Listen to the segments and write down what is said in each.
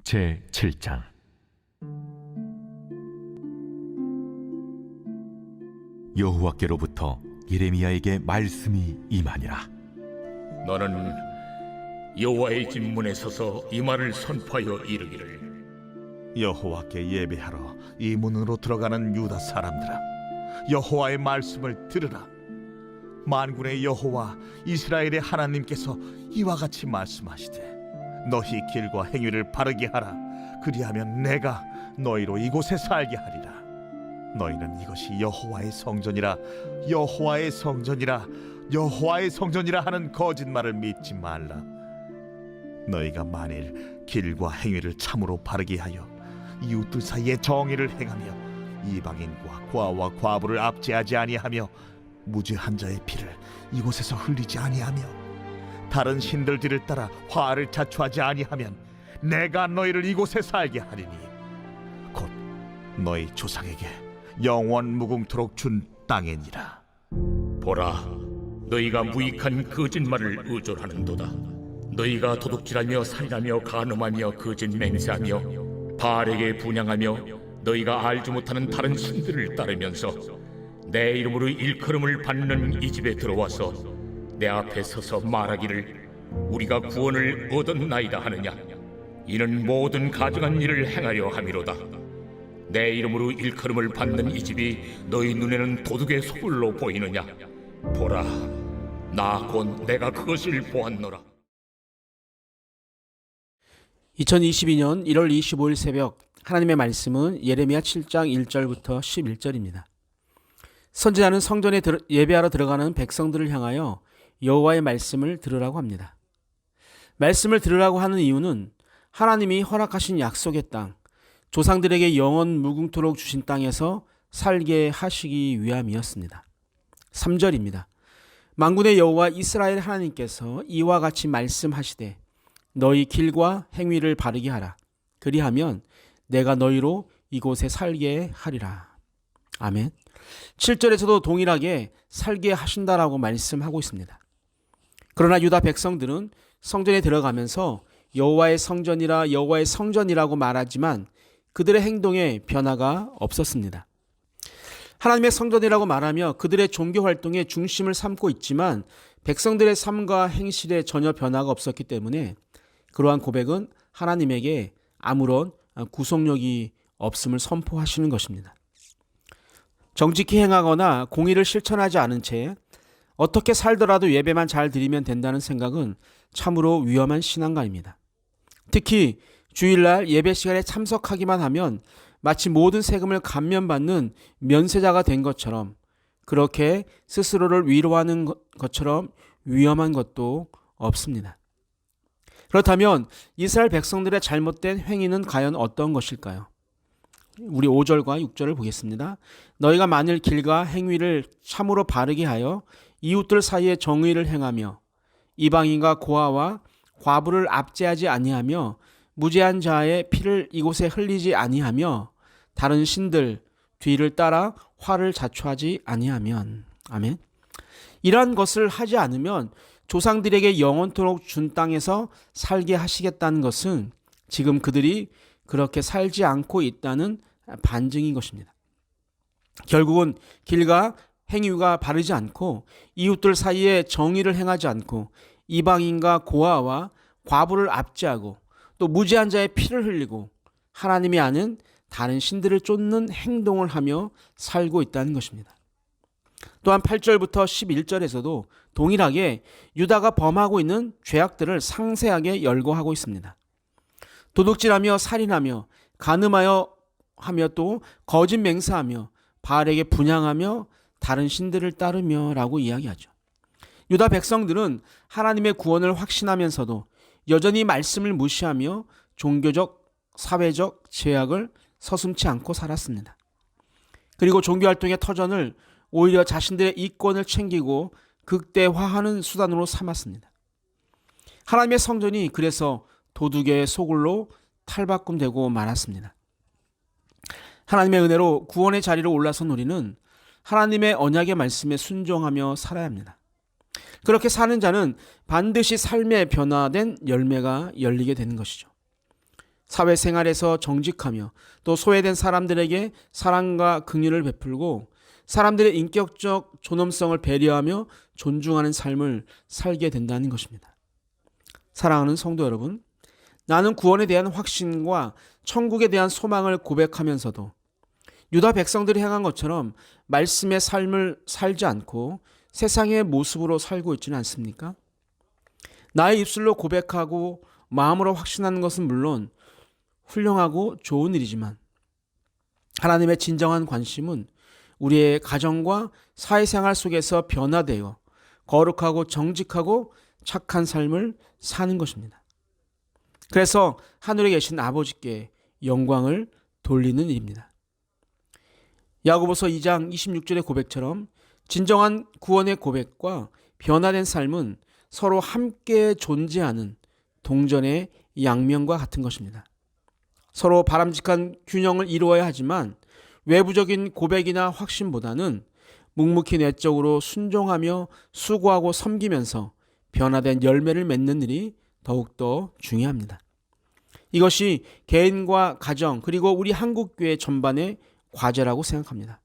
제7장. 여호와께로부터 예레미야에게 말씀이 임하니라. 너는 여호와의 집 문에 서서 이 말을 선포하여 이르기를, 여호와께 예배하러 이 문으로 들어가는 유다 사람들아, 여호와의 말씀을 들으라. 만군의 여호와 이스라엘의 하나님께서 이와 같이 말씀하시되, 너희 길과 행위를 바르게 하라. 그리하면 내가 너희로 이곳에 살게 하리라. 너희는 이것이 여호와의 성전이라, 여호와의 성전이라, 여호와의 성전이라 하는 거짓말을 믿지 말라. 너희가 만일 길과 행위를 참으로 바르게 하여 이웃들 사이에 정의를 행하며 이방인과 고아와 과부를 압제하지 아니하며 무죄한 자의 피를 이곳에서 흘리지 아니하며 다른 신들 뒤를 따라 화를 자초하지 아니하면 내가 너희를 이곳에 살게 하리니 곧 너희 조상에게 영원 무궁토록 준 땅이니라. 보라, 너희가 무익한 거짓말을 의존하는도다. 너희가 도둑질하며 살인하며 간음하며 거짓 맹세하며 바알에게 분향하며 너희가 알지 못하는 다른 신들을 따르면서 내 이름으로 일컬음을 받는 이 집에 들어와서 내 앞에 서서 말하기를, 우리가 구원을 얻었나이다 하느냐. 이는 모든 가증한 일을 행하려 함이로다. 내 이름으로 일컬음을 받는 이 집이 너희 눈에는 도둑의 소굴로 보이느냐. 보라, 나 곧 내가 그것을 보았노라. 2022년 1월 25일 새벽, 하나님의 말씀은 예레미야 7장 1절부터 11절입니다. 선지자는 성전에 예배하러 들어가는 백성들을 향하여 여호와의 말씀을 들으라고 합니다. 말씀을 들으라고 하는 이유는 하나님이 허락하신 약속의 땅, 조상들에게 영원 무궁토록 주신 땅에서 살게 하시기 위함이었습니다. 3절입니다. 만군의 여호와 이스라엘 하나님께서 이와 같이 말씀하시되, 너희 길과 행위를 바르게 하라. 그리하면 내가 너희로 이곳에 살게 하리라. 아멘. 7절에서도 동일하게 살게 하신다라고 말씀하고 있습니다. 그러나 유다 백성들은 성전에 들어가면서 여호와의 성전이라, 여호와의 성전이라고 말하지만 그들의 행동에 변화가 없었습니다. 하나님의 성전이라고 말하며 그들의 종교 활동의 중심을 삼고 있지만 백성들의 삶과 행실에 전혀 변화가 없었기 때문에 그러한 고백은 하나님에게 아무런 구속력이 없음을 선포하시는 것입니다. 정직히 행하거나 공의를 실천하지 않은 채 어떻게 살더라도 예배만 잘 드리면 된다는 생각은 참으로 위험한 신앙관입니다. 특히 주일날 예배 시간에 참석하기만 하면 마치 모든 세금을 감면받는 면세자가 된 것처럼, 그렇게 스스로를 위로하는 것처럼 위험한 것도 없습니다. 그렇다면 이스라엘 백성들의 잘못된 행위는 과연 어떤 것일까요? 우리 5절과 6절을 보겠습니다. 너희가 만일 길과 행위를 참으로 바르게 하여 이웃들 사이에 정의를 행하며 이방인과 고아와 과부를 압제하지 아니하며 무죄한 자의 피를 이곳에 흘리지 아니하며 다른 신들 뒤를 따라 화를 자초하지 아니하면. 아멘. 이러한 것을 하지 않으면 조상들에게 영원토록 준 땅에서 살게 하시겠다는 것은 지금 그들이 그렇게 살지 않고 있다는 반증인 것입니다. 결국은 길과 행위가 바르지 않고 이웃들 사이에 정의를 행하지 않고 이방인과 고아와 과부를 압제하고 또 무죄한 자의 피를 흘리고 하나님이 아는 다른 신들을 쫓는 행동을 하며 살고 있다는 것입니다. 또한 8절부터 11절에서도 동일하게 유다가 범하고 있는 죄악들을 상세하게 열거하고 있습니다. 도둑질하며 살인하며 간음하여 하며 또 거짓 맹세하며 바알에게 분향하며 다른 신들을 따르며 라고 이야기하죠. 유다 백성들은 하나님의 구원을 확신하면서도 여전히 말씀을 무시하며 종교적, 사회적 제약을 서슴지 않고 살았습니다. 그리고 종교활동의 터전을 오히려 자신들의 이권을 챙기고 극대화하는 수단으로 삼았습니다. 하나님의 성전이 그래서 도둑의 소굴로 탈바꿈되고 말았습니다. 하나님의 은혜로 구원의 자리로 올라선 우리는 하나님의 언약의 말씀에 순종하며 살아야 합니다. 그렇게 사는 자는 반드시 삶의 변화된 열매가 열리게 되는 것이죠. 사회생활에서 정직하며 또 소외된 사람들에게 사랑과 긍휼을 베풀고 사람들의 인격적 존엄성을 배려하며 존중하는 삶을 살게 된다는 것입니다. 사랑하는 성도 여러분, 나는 구원에 대한 확신과 천국에 대한 소망을 고백하면서도 유다 백성들이 행한 것처럼 말씀의 삶을 살지 않고 세상의 모습으로 살고 있지는 않습니까? 나의 입술로 고백하고 마음으로 확신하는 것은 물론 훌륭하고 좋은 일이지만 하나님의 진정한 관심은 우리의 가정과 사회생활 속에서 변화되어 거룩하고 정직하고 착한 삶을 사는 것입니다. 그래서 하늘에 계신 아버지께 영광을 돌리는 일입니다. 야고보서 2장 26절의 고백처럼 진정한 구원의 고백과 변화된 삶은 서로 함께 존재하는 동전의 양면과 같은 것입니다. 서로 바람직한 균형을 이루어야 하지만 외부적인 고백이나 확신보다는 묵묵히 내적으로 순종하며 수고하고 섬기면서 변화된 열매를 맺는 일이 더욱더 중요합니다. 이것이 개인과 가정 그리고 우리 한국교회 전반의 과제라고 생각합니다.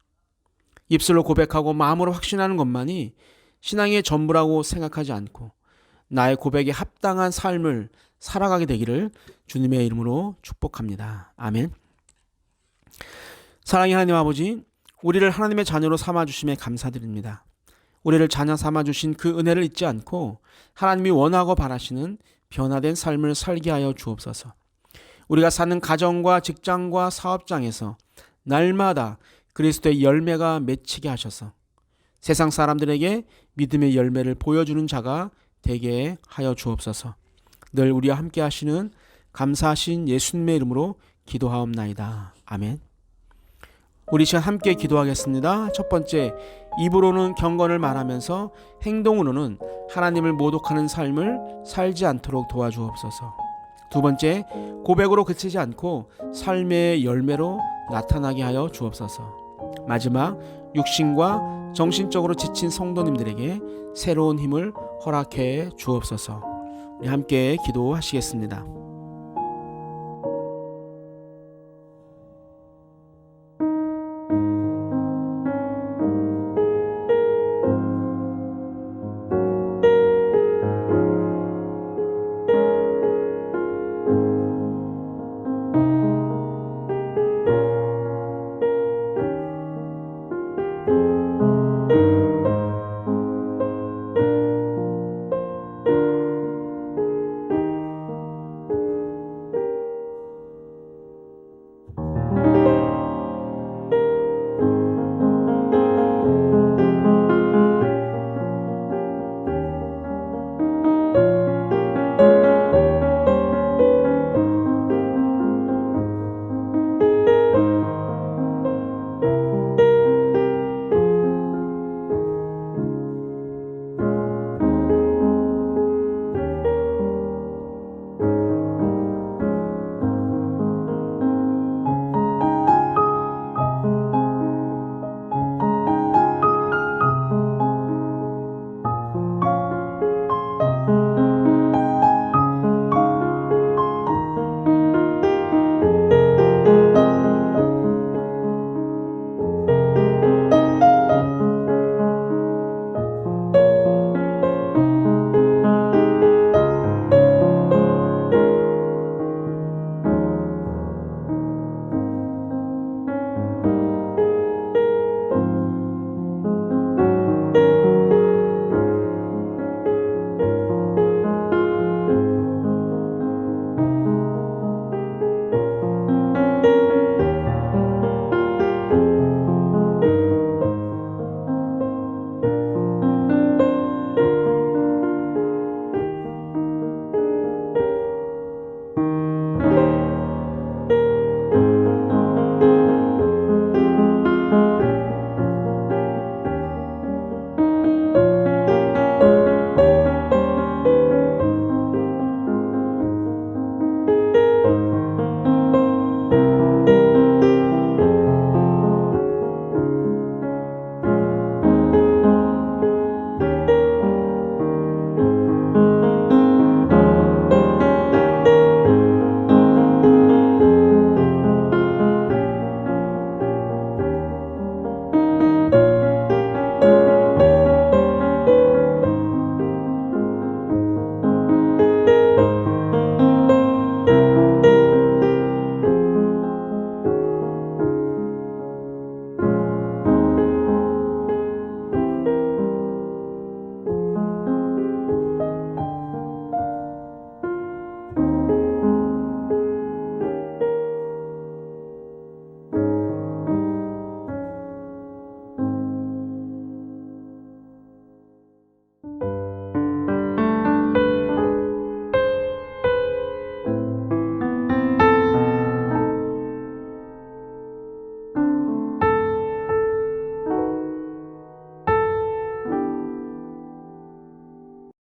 입술로 고백하고 마음으로 확신하는 것만이 신앙의 전부라고 생각하지 않고 나의 고백에 합당한 삶을 살아가게 되기를 주님의 이름으로 축복합니다. 아멘. 사랑의 하나님 아버지, 우리를 하나님의 자녀로 삼아주심에 감사드립니다. 우리를 자녀 삼아주신 그 은혜를 잊지 않고 하나님이 원하고 바라시는 변화된 삶을 살게 하여 주옵소서. 우리가 사는 가정과 직장과 사업장에서 날마다 그리스도의 열매가 맺히게 하셔서 세상 사람들에게 믿음의 열매를 보여주는 자가 되게 하여 주옵소서. 늘 우리와 함께 하시는 감사하신 예수님의 이름으로 기도하옵나이다. 아멘. 우리 시간 함께 기도하겠습니다. 첫 번째, 입으로는 경건을 말하면서 행동으로는 하나님을 모독하는 삶을 살지 않도록 도와주옵소서. 두 번째, 고백으로 그치지 않고 삶의 열매로 나타나게 하여 주옵소서. 마지막, 육신과 정신적으로 지친 성도님들에게 새로운 힘을 허락해 주옵소서. 우리 함께 기도하시겠습니다.